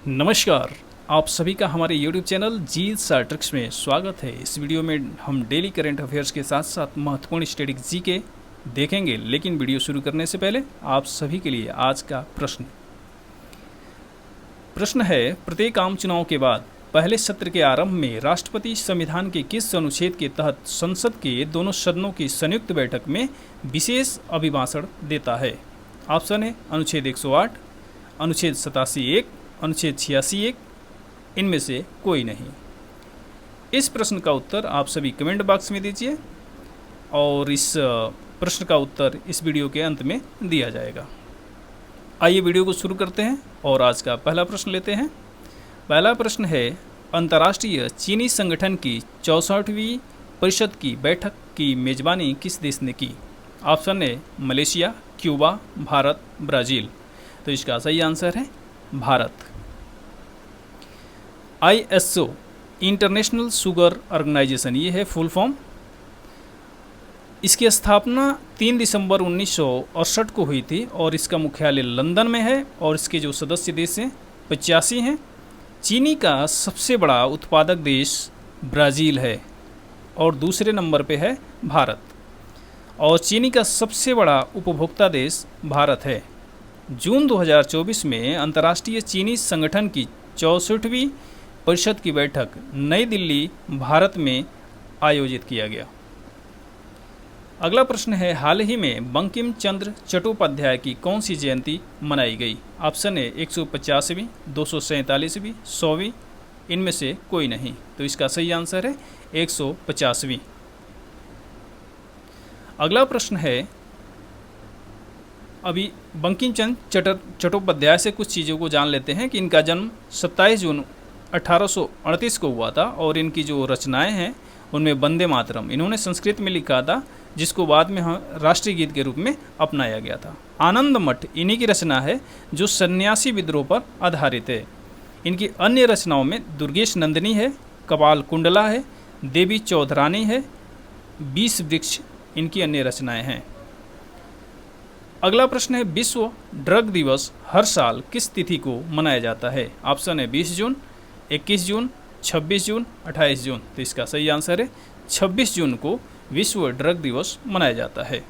नमस्कार। आप सभी का हमारे YouTube चैनल जी सर ट्रिक्स में स्वागत है। इस वीडियो में हम डेली करंट अफेयर्स के साथ साथ महत्वपूर्ण स्टैटिक जीके देखेंगे, लेकिन वीडियो शुरू करने से पहले आप सभी के लिए आज का प्रश्न है, प्रत्येक आम चुनाव के बाद पहले सत्र के आरंभ में राष्ट्रपति संविधान के किस अनुच्छेद के तहत संसद के दोनों सदनों की संयुक्त बैठक में विशेष अभिभाषण देता है? ऑप्शन है अनुच्छेद 108, अनुच्छेद 87(1), अनुच्छेद 86(1), इनमें से कोई नहीं। इस प्रश्न का उत्तर आप सभी कमेंट बॉक्स में दीजिए और इस प्रश्न का उत्तर इस वीडियो के अंत में दिया जाएगा। आइए वीडियो को शुरू करते हैं और आज का पहला प्रश्न लेते हैं। पहला प्रश्न है, अंतर्राष्ट्रीय चीनी संगठन की 64वीं परिषद की बैठक की मेजबानी किस देश ने की? ऑप्शन है मलेशिया, क्यूबा, भारत, ब्राज़ील। तो इसका सही आंसर है Bharat. ISO international sugar organisation, ये है फुल फॉर्म। इसकी स्थापना 3 दिसंबर 1968 को हुई थी और इसका मुख्यालय लंदन में है और इसके जो सदस्य देश हैं 85 हैं। चीनी का सबसे बड़ा उत्पादक देश ब्राज़ील है और दूसरे नंबर पे है भारत, और चीनी का सबसे बड़ा उपभोक्ता देश भारत है। जून 2024 में अंतर्राष्ट्रीय चीनी संगठन की 64वीं परिषद की बैठक नई दिल्ली, भारत में आयोजित किया गया। अगला प्रश्न है, हाल ही में बंकिम चंद्र चट्टोपाध्याय की कौन सी जयंती मनाई गई? ऑप्शन है 150वीं, 247वीं, 100वीं, इनमें से कोई नहीं। तो इसका सही आंसर है 150वीं। अगला प्रश्न है, अभी बंकिम चंद्र चट्टोपाध्याय से कुछ चीज़ों को जान लेते हैं कि इनका जन्म 27 जून 1838 को हुआ था और इनकी जो रचनाएं हैं उनमें वंदे मातरम इन्होंने संस्कृत में लिखा था, जिसको बाद में राष्ट्रीय गीत के रूप में अपनाया गया था। आनंद मठ इन्हीं की रचना है जो सन्यासी विद्रोह पर आधारित है। इनकी अन्य रचनाओं में दुर्गेश नंदिनी है, कपाल कुंडला है, देवी चौधरानी है, 20 वृक्ष इनकी अन्य रचनाएं हैं। अगला प्रश्न है, विश्व ड्रग दिवस हर साल किस तिथि को मनाया जाता है? ऑप्शन है 20 जून, 21 जून, 26 जून, 28 जून। तो इसका सही आंसर है 26 जून को विश्व ड्रग दिवस मनाया जाता है।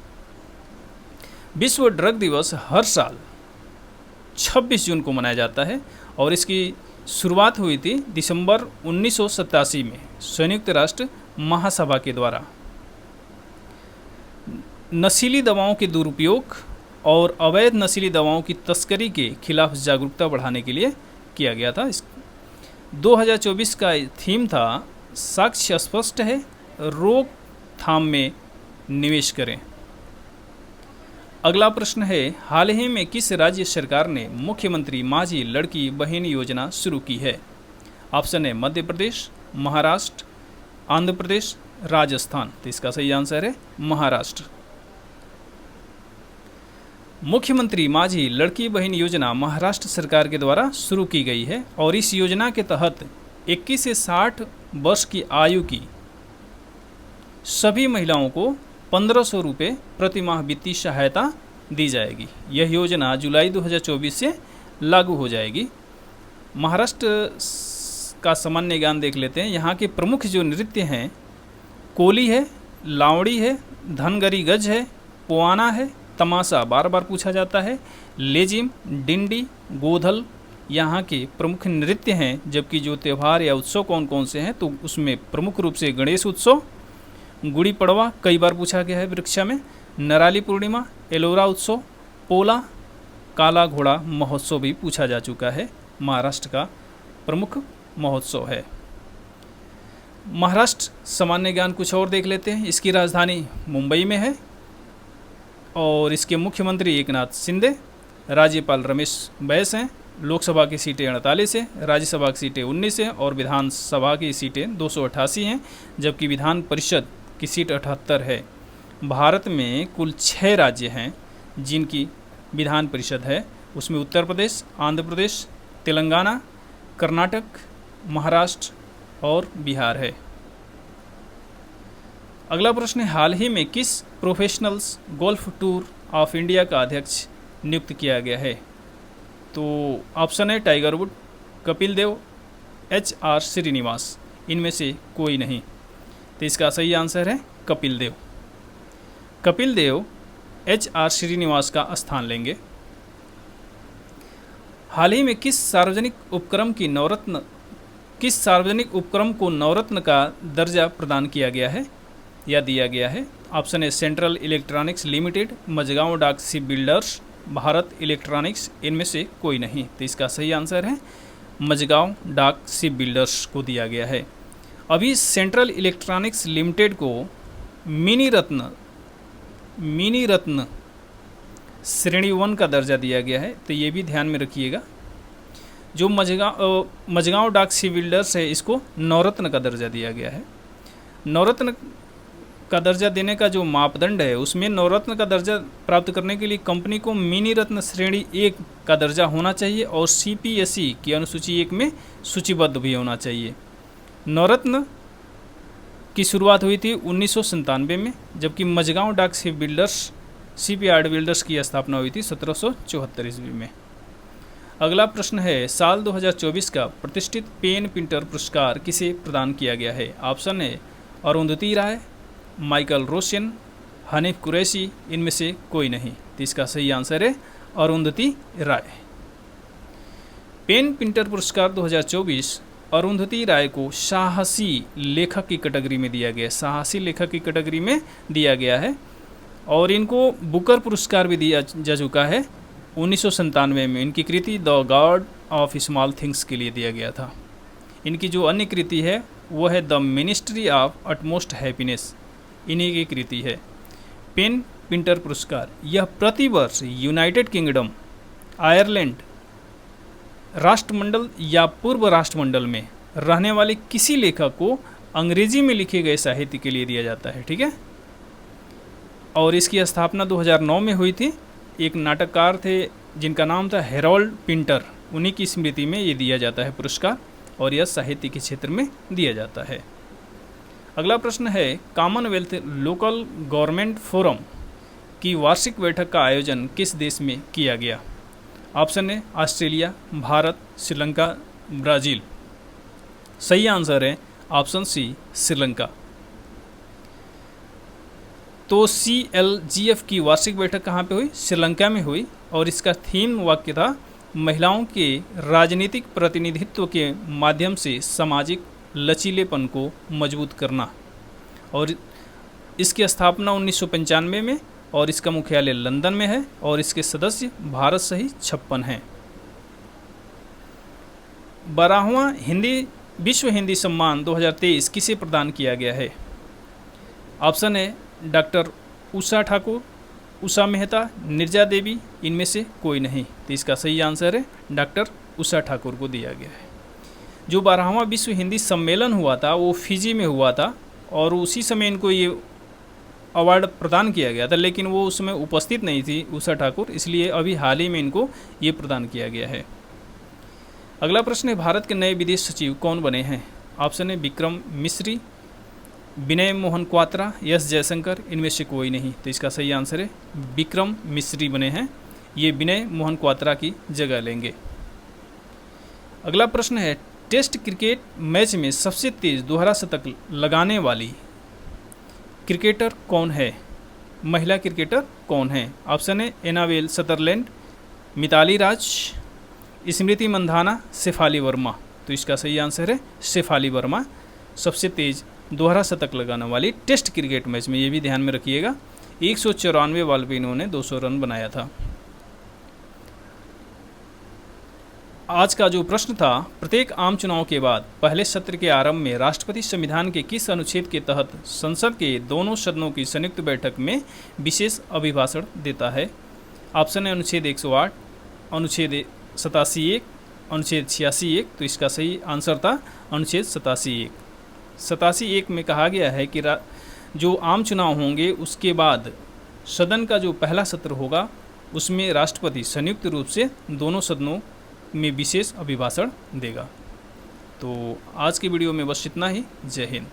विश्व ड्रग दिवस हर साल 26 जून को मनाया जाता है और इसकी शुरुआत हुई थी दिसंबर 1987 में संयुक्त राष्ट्र महासभा के द्वारा। नशीली दवाओं के दुरुपयोग और अवैध नशीली दवाओं की तस्करी के खिलाफ जागरूकता बढ़ाने के लिए किया गया था। 2024 का थीम था, साक्ष्य स्पष्ट है, रोकथाम में निवेश करें। अगला प्रश्न है, हाल ही में किस राज्य सरकार ने मुख्यमंत्री माझी लड़की बहन योजना शुरू की है? ऑप्शन है मध्य प्रदेश, महाराष्ट्र, आंध्र प्रदेश, राजस्थान। तो इसका सही आंसर है महाराष्ट्र। मुख्यमंत्री माझी लड़की बहन योजना महाराष्ट्र सरकार के द्वारा शुरू की गई है और इस योजना के तहत 21 से 60 वर्ष की आयु की सभी महिलाओं को 1500 रुपये प्रति माह वित्तीय सहायता दी जाएगी। यह योजना जुलाई 2024 से लागू हो जाएगी। महाराष्ट्र का सामान्य ज्ञान देख लेते हैं। यहाँ के प्रमुख जो नृत्य हैं, कोली है, लावड़ी है, धनगरी गज है, पोआना है, तमाशा बार बार पूछा जाता है, लेजिम, डिंडी, गोधल यहाँ के प्रमुख नृत्य हैं। जबकि जो त्यौहार या उत्सव कौन कौन से हैं, तो उसमें प्रमुख रूप से गणेश उत्सव, गुड़ी पड़वा कई बार पूछा गया है परीक्षा में, नराली पूर्णिमा, एलोरा उत्सव, पोला, काला घोड़ा महोत्सव भी पूछा जा चुका है। महाराष्ट्र का प्रमुख महोत्सव है। महाराष्ट्र सामान्य ज्ञान कुछ और देख लेते हैं। इसकी राजधानी मुंबई में है और इसके मुख्यमंत्री एकनाथ शिंदे, राज्यपाल रमेश बैस हैं। लोकसभा की सीटें 48 हैं, राज्यसभा की सीटें 19 हैं और विधानसभा की सीटें 288 हैं, जबकि विधान परिषद की सीट 78 है। भारत में कुल 6 राज्य हैं जिनकी विधान परिषद है। उसमें उत्तर प्रदेश, आंध्र प्रदेश, तेलंगाना, कर्नाटक, महाराष्ट्र और बिहार है। अगला प्रश्न है, हाल ही में किस professionals golf tour of India का अध्यक्ष नियुक्त किया गया है? तो ऑप्शन है Tiger Wood, Kapil Dev, HR Srinivas, इनमें से कोई नहीं। तो इसका सही आंसर है कपिल देव। कपिल देव HR श्रीनिवास का स्थान लेंगे। हाल ही में किस सार्वजनिक उपक्रम को नवरत्न का दर्जा प्रदान किया गया है या दिया गया है? ऑप्शन है सेंट्रल इलेक्ट्रॉनिक्स लिमिटेड, मझगांव डाक शिप बिल्डर्स, भारत इलेक्ट्रॉनिक्स, इनमें से कोई नहीं। तो इसका सही आंसर है मझगांव डाक शिप बिल्डर्स को दिया गया है। अभी सेंट्रल इलेक्ट्रॉनिक्स लिमिटेड को मिनी रत्न श्रेणी 1 का दर्जा दिया गया है, तो ये भी ध्यान में रखिएगा। जो मझगांव डाक शिप बिल्डर्स है, इसको नवरत्न का दर्जा दिया गया है। नवरत्न का दर्जा देने का जो मापदंड है, उसमें नवरत्न का दर्जा प्राप्त करने के लिए कंपनी को मिनी रत्न श्रेणी 1 का दर्जा होना चाहिए और CPSE की अनुसूची 1 में सूचीबद्ध भी होना चाहिए। नवरत्न की शुरुआत हुई थी 1997 में, जबकि मझगांव डाक शिप बिल्डर्स CPRD बिल्डर्स की स्थापना हुई थी 1774 ईस्वी में। अगला प्रश्न है, साल 2024 का प्रतिष्ठित पेन प्रिंटर पुरस्कार किसे प्रदान किया गया है? ऑप्शन है अरुंधति राय, माइकल रोशन, हनीफ कुरैशी, इनमें से कोई नहीं। तो इसका सही आंसर है अरुंधति राय। पेन प्रिंटर पुरस्कार 2024 अरुंधति राय को साहसी लेखक की कैटेगरी में दिया गया है। साहसी लेखक की कैटेगरी में दिया गया है और इनको बुकर पुरस्कार भी दिया जा चुका है 1997 में। इनकी कृति The God of Small Things के लिए दिया गया था। इनकी जो अन्य कृति है वो है the ministry of utmost happiness, इन्हीं की कृति है। पेन प्रिंटर पुरस्कार यह प्रतिवर्ष यूनाइटेड किंगडम, आयरलैंड, राष्ट्रमंडल या पूर्व राष्ट्रमंडल में रहने वाले किसी लेखक को अंग्रेजी में लिखे गए साहित्य के लिए दिया जाता है। ठीक है, और इसकी स्थापना 2009 में हुई थी। एक नाटककार थे जिनका नाम था हेरोल्ड पिंटर, उन्हीं की स्मृति में ये दिया जाता है पुरस्कार और यह साहित्य के क्षेत्र में दिया जाता है। अगला प्रश्न है, कॉमनवेल्थ लोकल गवर्नमेंट फोरम की वार्षिक बैठक का आयोजन किस देश में किया गया? ऑप्शन है ऑस्ट्रेलिया, भारत, श्रीलंका, ब्राज़ील। सही आंसर है ऑप्शन सी श्रीलंका। तो CLGF की वार्षिक बैठक कहाँ पे हुई? श्रीलंका में हुई और इसका थीम वाक्य था महिलाओं के राजनीतिक प्रतिनिधित्व के माध्यम से सामाजिक लचीलेपन को मजबूत करना। और इसकी स्थापना 1995 में और इसका मुख्यालय लंदन में है और इसके सदस्य भारत सहित 56 हैं। 12वां विश्व हिंदी सम्मान 2023 किसे प्रदान किया गया है? ऑप्शन है डॉक्टर उषा ठाकुर, उषा मेहता, नीरजा देवी, इनमें से कोई नहीं। तो इसका सही आंसर है डॉक्टर उषा ठाकुर को दिया गया है। जो 12वां विश्व हिंदी सम्मेलन हुआ था वो फिजी में हुआ था और उसी समय इनको ये अवार्ड प्रदान किया गया था, लेकिन वो उसमें उपस्थित नहीं थी उषा ठाकुर, इसलिए अभी हाल ही में इनको ये प्रदान किया गया है। अगला प्रश्न है, भारत के नए विदेश सचिव कौन बने हैं? ऑप्शन है विक्रम मिश्री, विनय मोहन क्वात्रा, एस जयशंकर, इनमें से कोई नहीं। तो इसका सही आंसर है विक्रम मिश्री बने हैं, ये विनय मोहन क्वात्रा की जगह लेंगे। अगला प्रश्न है, टेस्ट क्रिकेट मैच में सबसे तेज दोहरा शतक लगाने वाली क्रिकेटर कौन है? महिला क्रिकेटर कौन है? ऑप्शन है एनाबेल सदरलैंड, मिताली राज, स्मृति मंधाना, शेफाली वर्मा। तो इसका सही आंसर है शेफाली वर्मा सबसे तेज दोहरा शतक लगाने वाली टेस्ट क्रिकेट मैच में। ये भी ध्यान में रखिएगा, 194 बॉल पे इन्होंने 200 रन बनाया था। आज का जो प्रश्न था, प्रत्येक आम चुनाव के बाद पहले सत्र के आरंभ में राष्ट्रपति संविधान के किस अनुच्छेद के तहत संसद के दोनों सदनों की संयुक्त बैठक में विशेष अभिभाषण देता है? ऑप्शन है अनुच्छेद 108, अनुच्छेद 87(1), अनुच्छेद 86(1). तो इसका सही आंसर था अनुच्छेद 87(1). 87(1) में कहा गया है कि जो आम चुनाव होंगे उसके बाद सदन का जो पहला सत्र होगा उसमें राष्ट्रपति संयुक्त रूप से दोनों सदनों में विशेष अभिभाषण देगा। तो आज की वीडियो में बस इतना ही। जय हिंद।